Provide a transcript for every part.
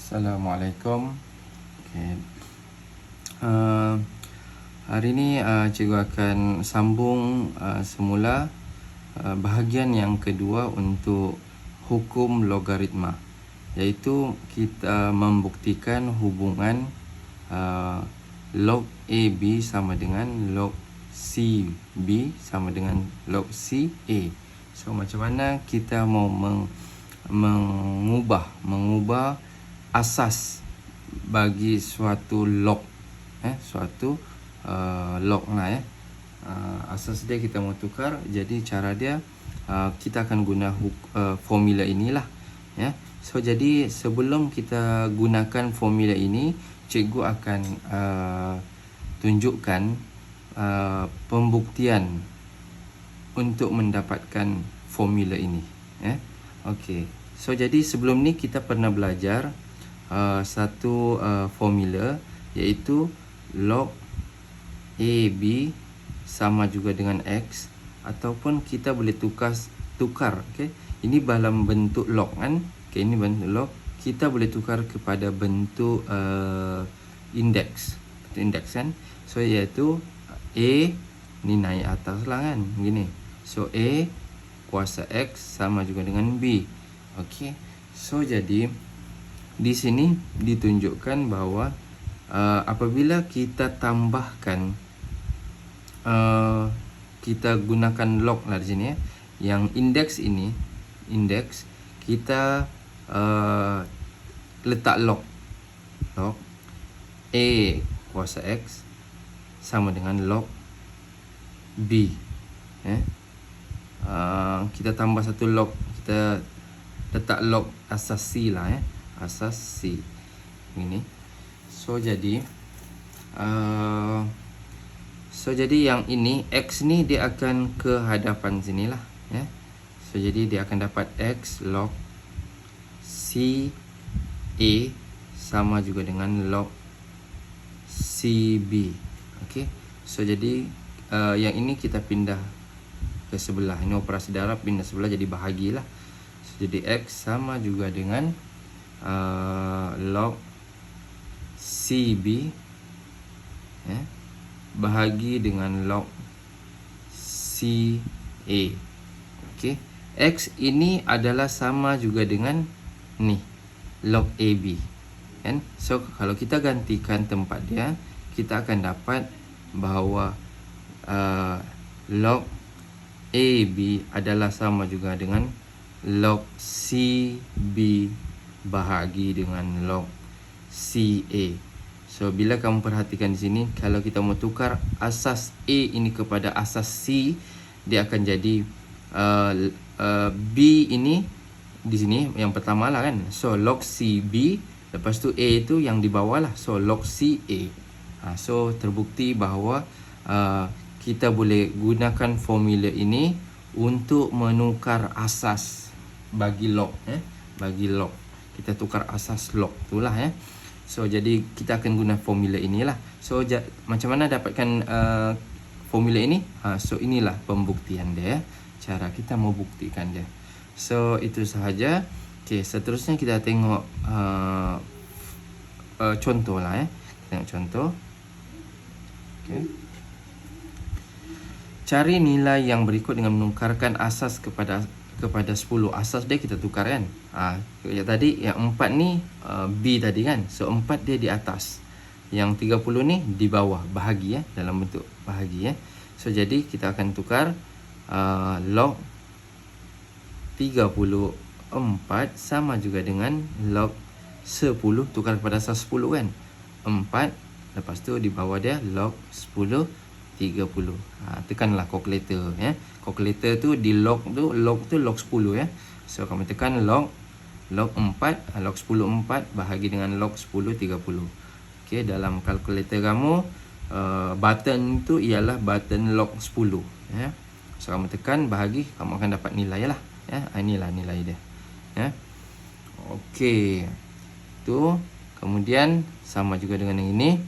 Assalamualaikum. Okay. Hari ini cikgu akan sambung semula bahagian yang kedua untuk hukum logaritma, iaitu kita membuktikan hubungan log AB sama dengan log CB sama dengan log CA. So macam mana kita mau mengubah asas bagi suatu log, suatu log lah asas dia kita mau tukar. Jadi cara dia kita akan guna formula inilah ya. So jadi sebelum kita gunakan formula ini, cikgu akan tunjukkan pembuktian untuk mendapatkan formula ini ya. Okey. So jadi sebelum ni kita pernah belajar satu formula, iaitu log AB sama juga dengan X, ataupun kita boleh tukar okay? Ini dalam bentuk log kan, okay, ini bentuk log, kita boleh tukar kepada bentuk indeks kan. So iaitu A ni naik atas lah kan, begini. So A kuasa X sama juga dengan B. Okey. So jadi di sini ditunjukkan bahawa apabila kita tambahkan kita gunakan log lah di sini ya. Yang indeks kita letak log A kuasa X sama dengan log B. Kita tambah satu log, kita letak log asas C lah ya. Asas C ini. So jadi yang ini X ni dia akan ke hadapan sinilah ya. So jadi dia akan dapat X log C A sama juga dengan log CB. Okey. So jadi yang ini kita pindah ke sebelah. Ini operasi darab, pindah sebelah jadi bahagilah. So jadi X sama juga dengan log CB bahagi dengan log CA. Okey. X ini adalah sama juga dengan ni log AB kan. So kalau kita gantikan tempat dia, kita akan dapat bahawa log AB adalah sama juga dengan log CB bahagi dengan log CA. So bila kamu perhatikan di sini, kalau kita mau tukar asas A ini kepada asas C, dia akan jadi B ini di sini yang pertama lah kan. So log CB, lepas tu A itu yang di bawah lah. So log CA. So terbukti bahawa kita boleh gunakan formula ini untuk menukar asas bagi log bagi log. Kita tukar asas log itulah ya. So jadi kita akan guna formula inilah. So macam mana dapatkan formula ini? So inilah pembuktian dia, cara kita mau buktikan dia. So itu sahaja. Okey, seterusnya kita tengok contoh lah ya. Tengok contoh. Okey. Cari nilai yang berikut dengan menukarkan asas kepada 10. Asas dia kita tukar kan. Tadi yang 4 ni B tadi kan. So 4 dia di atas. Yang 30 ni di bawah, bahagi ya, dalam bentuk bahagi ya. So jadi kita akan tukar log 34 sama juga dengan log 10, tukar kepada asas 10 kan. 4, lepas tu di bawah dia log 10 30. Tekanlah kalkulator ya. Kalkulator tu di log tu log 10 ya. So kamu tekan log 4, log 10 4 bahagi dengan log 10 30. Okey, dalam kalkulator kamu button tu ialah button log 10 ya. So kamu tekan bahagi, kamu akan dapat nilai lah ya. Inilah nilai dia ya. Okey. Tu kemudian sama juga dengan yang ini.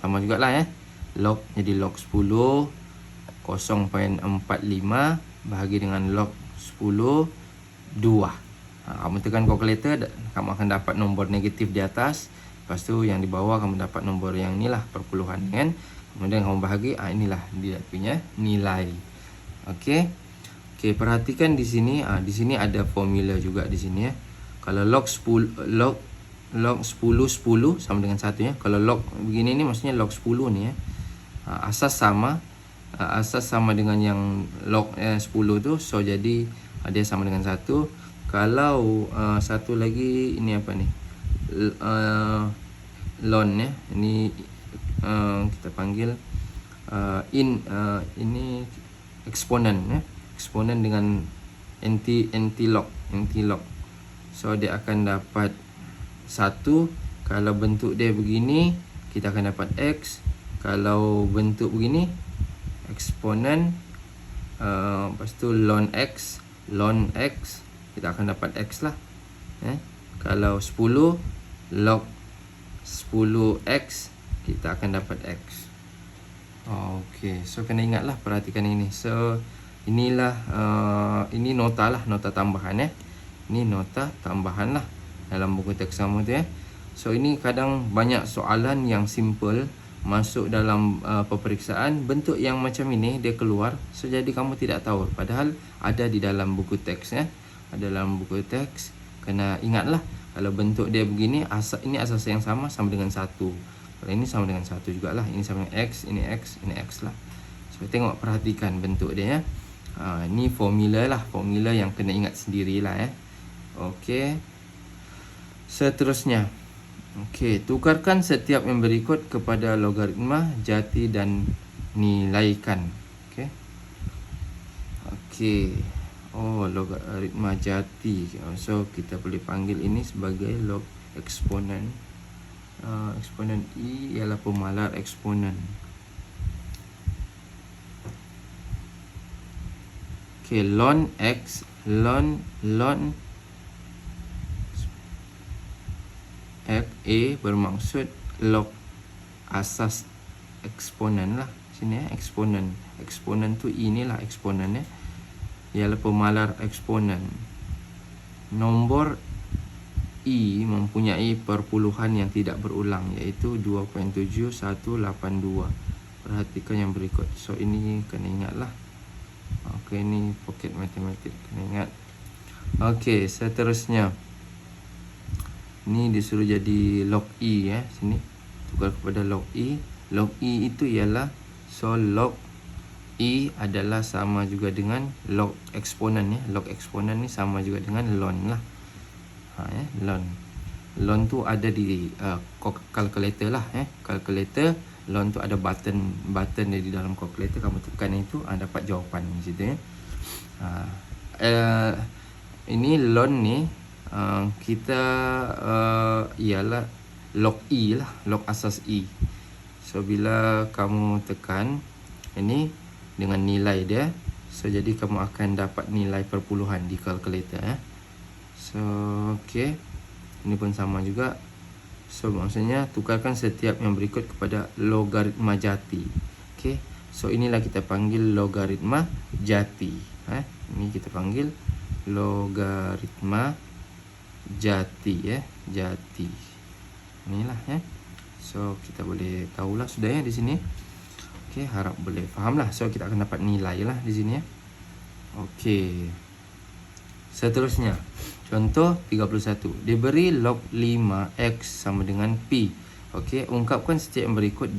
Sama jugalah ya. Log jadi log 10 0.45 bahagi dengan log 10 2. Kamu tekan kalkulator, kamu akan dapat nombor negatif di atas. Lepas tu yang di bawah kamu dapat nombor yang inilah perpuluhan kan. Kemudian kamu bahagi, inilah dia punya nilai. Okey. Okey, perhatikan di sini, di sini ada formula juga di sini ya. Kalau log 10 10 sama dengan 1 ya. Kalau log begini ni maksudnya log 10 ni ya. Asas sama dengan yang log 10 tu, so jadi dia sama dengan 1. Kalau satu lagi ini apa ni? Ln ya. Ini kita panggil ini eksponen ya. Eksponen dengan anti log. So dia akan dapat 1. Kalau bentuk dia begini, kita akan dapat X. Kalau bentuk begini, eksponen lepas tu ln X, kita akan dapat X lah. Kalau 10 log 10X, kita akan dapat X. Okey, so kena ingatlah, perhatikan ini. So inilah ini nota lah, nota tambahan ya. Ini nota tambahan lah dalam buku teks kamu tu ya. So ini kadang banyak soalan yang simple masuk dalam peperiksaan, bentuk yang macam ini dia keluar, so jadi kamu tidak tahu padahal ada di dalam buku teks ya. Ada dalam buku teks, kena ingatlah kalau bentuk dia begini, ini asas yang sama dengan 1. Kalau ini sama dengan 1 jugalah, ini sama dengan X, ini X, ini X lah. So tengok, perhatikan bentuk dia ya. Ini formula lah, formula yang kena ingat sendirilah ya. Okey. Seterusnya. Okey, tukarkan setiap yang berikut kepada logaritma jati dan nilaikan. Okey. Okey. Logaritma jati. So kita boleh panggil ini sebagai log eksponen. Eksponen I ialah pemalar eksponen. Okey, ln X, ln X A bermaksud log asas eksponen lah. Sini ya, eksponen. Eksponen tu inilah eksponen ya. Ialah pemalar eksponen. Nombor I mempunyai perpuluhan yang tidak berulang, iaitu 2.7182. Perhatikan yang berikut. So ini kena ingatlah. Okey, ini pocket matematik, kena ingat. Okey, seterusnya. Ni disuruh jadi log I ya, sini. Tukar kepada log I. Log I itu ialah, so log I adalah sama juga dengan log eksponen ya. Log eksponen ni sama juga dengan ln lah. Ln. Ln tu ada di calculator lah ya. Calculator, ln tu ada button dia di dalam calculator, kamu tekan itu dapat jawapan di situ ya. Ini ln ni kita ialah log I lah, log asas I. So bila kamu tekan ini dengan nilai dia, so jadi kamu akan dapat nilai perpuluhan di kalkulator ya. So okey, ini pun sama juga. So maksudnya tukarkan setiap yang berikut kepada logaritma jati. Okey, so inilah kita panggil logaritma jati. Ini kita panggil logaritma jati ya, jati. Inilah ya. So kita boleh tahulah sudah ya di sini. Okey, harap boleh fahamlah. So kita akan dapat nilai lah di sini ya. Okey. Seterusnya, contoh 31. Diberi log 5x sama dengan P. Okey, ungkapkan setiap yang berikut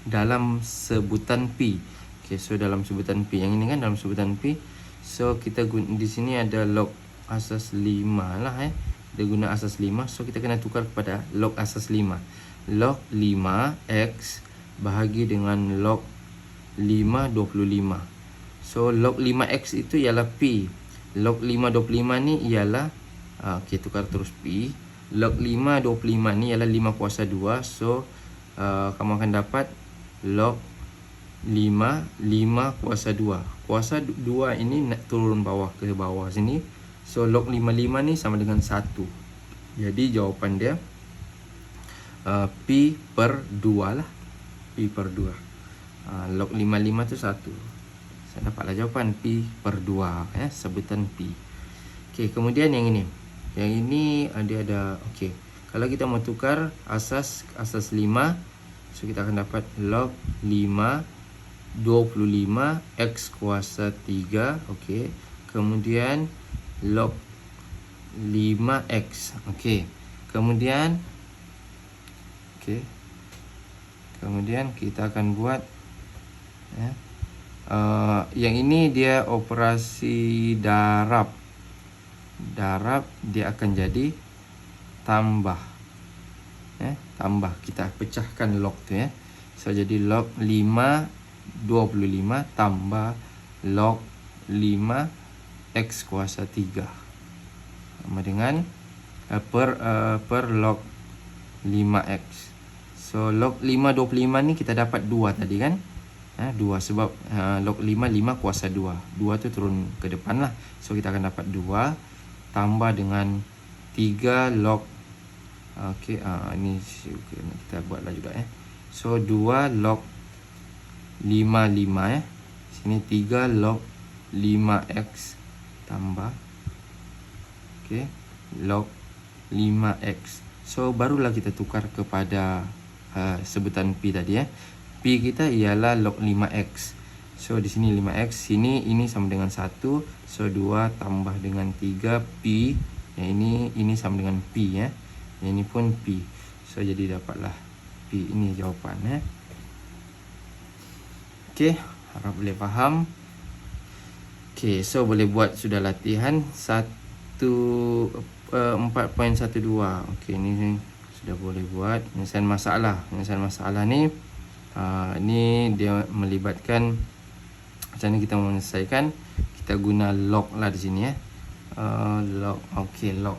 dalam sebutan P. Okey, so dalam sebutan P. Yang ini kan dalam sebutan P. So kita di sini ada log asas 5 lah ya. Dia guna asas 5, so kita kena tukar kepada log asas 5. Log 5x bahagi dengan log 5/25. So log 5x itu ialah P. Log 5/25 ni ialah okey, tukar terus P. Log 5/25 ni ialah 5 kuasa 2. So kamu akan dapat log 5 kuasa 2. Kuasa 2 ini nak turun bawah ke bawah sini. So log 55 ni sama dengan 1. Jadi jawapan dia P per 2 lah. P per 2. Log 55 tu 1. Saya dapatlah jawapan P per 2 ya, sebutan P. Okey, kemudian yang ini. Yang ini dia ada okey. Kalau kita mau tukar asas 5, so kita akan dapat log 5 25 X kuasa 3. Okey. Kemudian log 5X. Okey. Kemudian kita akan buat yang ini dia operasi darab. Darab dia akan jadi tambah. Tambah, kita pecahkan log tu ya. So jadi log 5 25 tambah log 5 X kuasa 3 sama dengan per log 5X. So log 5 25 ni kita dapat 2 tadi kan. 2 sebab log 5 kuasa 2. 2 tu turun ke depan lah. So kita akan dapat 2 tambah dengan 3 log. Okey, ini kita buatlah juga So 2 log 5 Sini 3 log 5X tambah log 5X. So barulah kita tukar kepada sebutan P tadi P kita ialah log 5X. So di sini 5X, sini ini sama dengan 1. So 2 tambah dengan 3 P. Yang ini sama dengan P Yang ini pun P. So jadi dapatlah P. Ini jawapan Okey, harap boleh faham. Okey, so boleh buat sudah latihan 4.12. Okey, ni sudah boleh buat penyelesaian masalah. Penyelesaian masalah ni ni dia melibatkan macam mana kita menyelesaikan. Kita guna log lah di sini log. Okey, log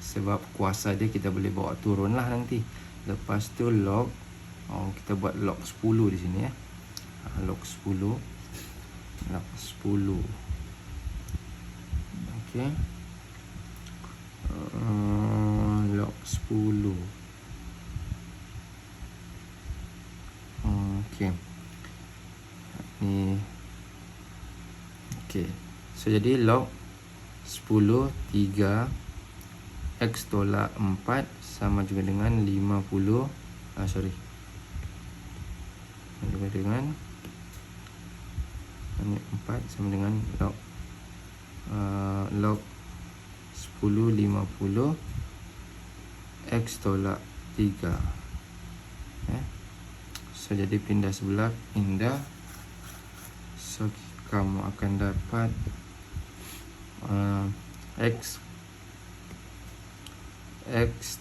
sebab kuasa dia kita boleh bawa turun lah nanti. Lepas tu log kita buat log 10 di sini log 10. Log 10. Okey. Log 10. Okey. Ni. Okey. So jadi log 10 3 X tolak 4 sama juga dengan 50. Juga dengan 4 sama dengan log 10 50 X tolak 3. So jadi pindah sebelah, pindah. So kamu akan dapat X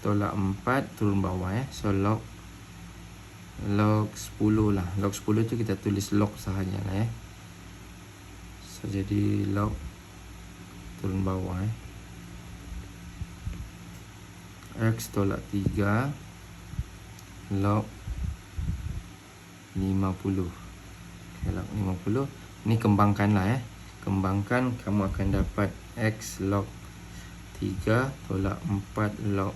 tolak 4 turun bawah So log 10 lah. Log 10 tu kita tulis log sahaja lah So jadi log turun bawah X tolak 3 log 50. Log 50. Ni kembangkan lah Kembangkan, kamu akan dapat X log 3 tolak 4 log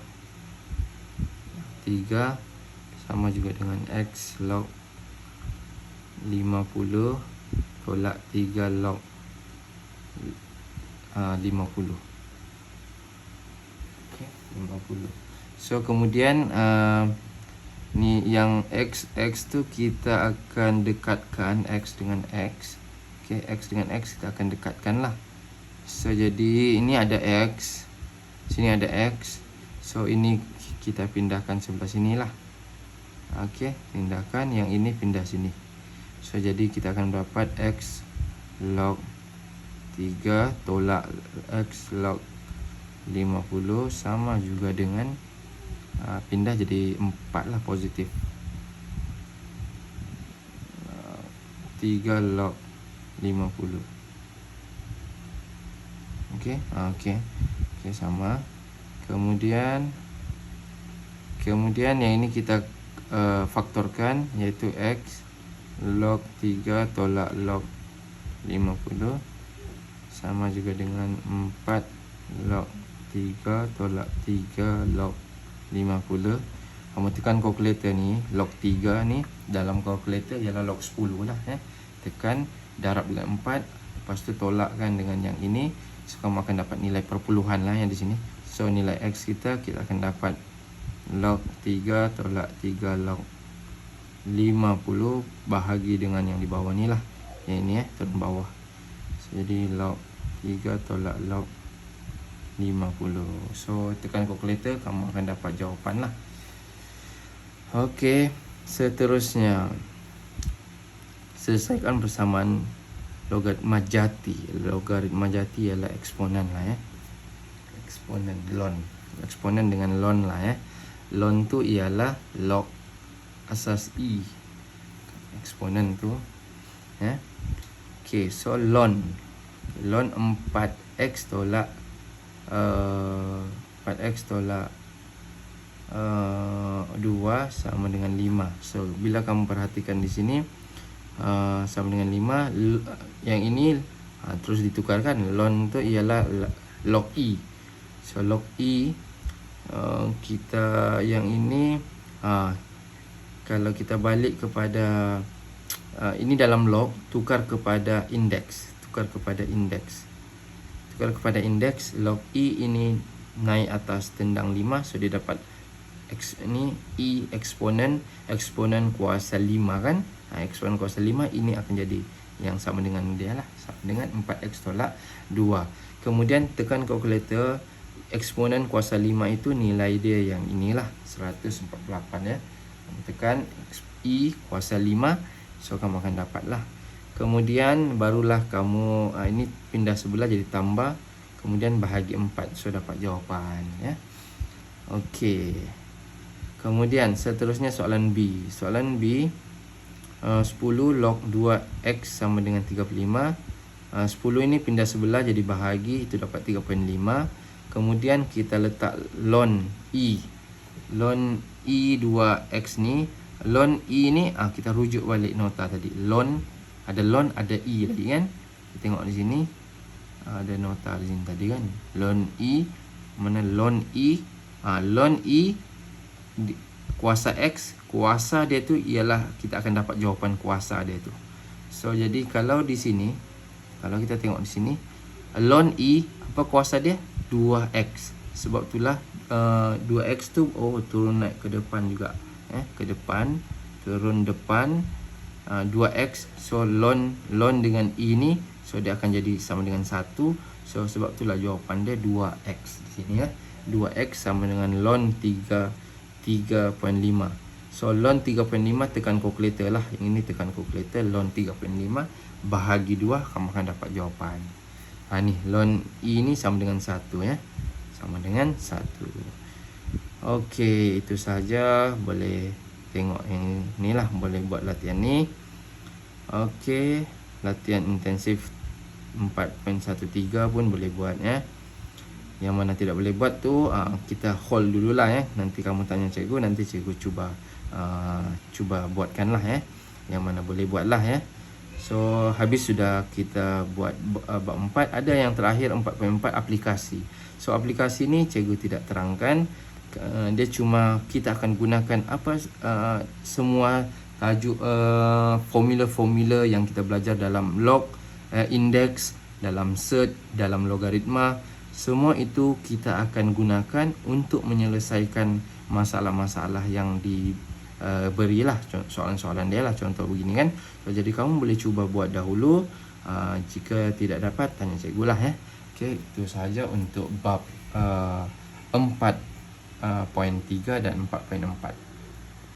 3 sama juga dengan X log 50 tolak 3 log 50. Okay, 50. So kemudian ni yang X tu kita akan dekatkan X dengan X. Okay, X dengan X kita akan dekatkan lah. So jadi ini ada X, sini ada X. So ini kita pindahkan sebelah sini lah. Okey, pindahkan, yang ini pindah sini. So jadi kita akan dapat X log 3 tolak X log 50 sama juga dengan pindah jadi 4 lah, positif 3 log 50. Okey, sama. Kemudian yang ini kita faktorkan, iaitu X log 3 tolak log 50 sama juga dengan 4 log 3 tolak 3 log 50. Kamu tekan kalkulator ni, log 3 ni dalam kalkulator ialah log 10 lah Tekan, darab dengan 4, lepas tu tolakkan dengan yang ini. So kamu akan dapat nilai perpuluhan lah yang di sini. So nilai X kita akan dapat log 3 tolak 3 log 50 bahagi dengan yang di bawah ni lah. Yang ini turun bawah. So, jadi log 3 tolak log 50. So tekan kalkulator, kamu akan dapat jawapan lah. Okey, seterusnya selesaikan persamaan logaritma jati. Logaritma jati ialah eksponen lah eksponen ln. Eksponen dengan ln lah Ln tu ialah log asas I. Eksponen tu Okey, so ln 4x tolak 4x tolak 2 sama dengan 5. So bila kamu perhatikan di sini sama dengan 5, yang ini terus ditukarkan. Ln tu ialah log I. So log I, kita yang ini kalau kita balik kepada ini dalam log, tukar kepada indeks. Tukar kepada indeks, log I ini naik atas tendang 5. So dia dapat X ini I eksponen kuasa 5 kan. Eksponen kuasa 5 ini akan jadi yang sama dengan dia lah, sama dengan 4x tolak 2. Kemudian tekan kalkulator, eksponen kuasa 5 itu nilai dia yang inilah 148 Tekan I kuasa 5, so kamu akan dapat lah. Kemudian barulah kamu ini pindah sebelah jadi tambah, kemudian bahagi 4, so dapat jawapan Okey. Kemudian seterusnya soalan B. Soalan B, 10 log 2x sama dengan 35. 10 ini pindah sebelah jadi bahagi, itu dapat 3.5. Kemudian kita letak ln I. Ln I 2x ni, ln I ni kita rujuk balik nota tadi. Ada ln, ada I tadi kan. Kita tengok di sini ada nota di sini tadi kan. Ln I, mana ln I? Ln I kuasa X, kuasa dia tu ialah kita akan dapat jawapan kuasa dia tu. So jadi kalau di sini, kalau kita tengok di sini, ln I apa kuasa dia? 2x. Sebab itulah 2x tu turun naik ke depan juga. Ke depan, turun depan 2x. So ln dengan I ni, so dia akan jadi sama dengan 1. So sebab itulah jawapan dia 2x di sini 2x sama dengan ln 3.5. So ln 3.5 tekan kalkulator lah. Yang ini tekan kalkulator, ln 3.5 bahagi 2, kamu akan dapat jawapan. Ni ln I ni sama dengan 1 sama dengan 1. Okey, itu saja. Boleh tengok yang ni lah, boleh buat latihan ni. Okey, latihan intensif 4.13 pun boleh buat Yang mana tidak boleh buat tu kita hold dululah Nanti kamu tanya cikgu, nanti cikgu cuba buatkan lah Yang mana boleh buat lah So habis sudah kita buat bab 4. Ada yang terakhir 4.4 aplikasi. So aplikasi ni cikgu tidak terangkan. Dia cuma kita akan gunakan semua tajuk formula-formula yang kita belajar dalam log, indeks, dalam search, dalam logaritma. Semua itu kita akan gunakan untuk menyelesaikan masalah-masalah yang berilah soalan-soalan dia lah. Contoh begini kan. So, jadi kamu boleh cuba buat dahulu. Jika tidak dapat, tanya cikgu lah Okey, itu sahaja untuk bab 4.3 dan 4.4.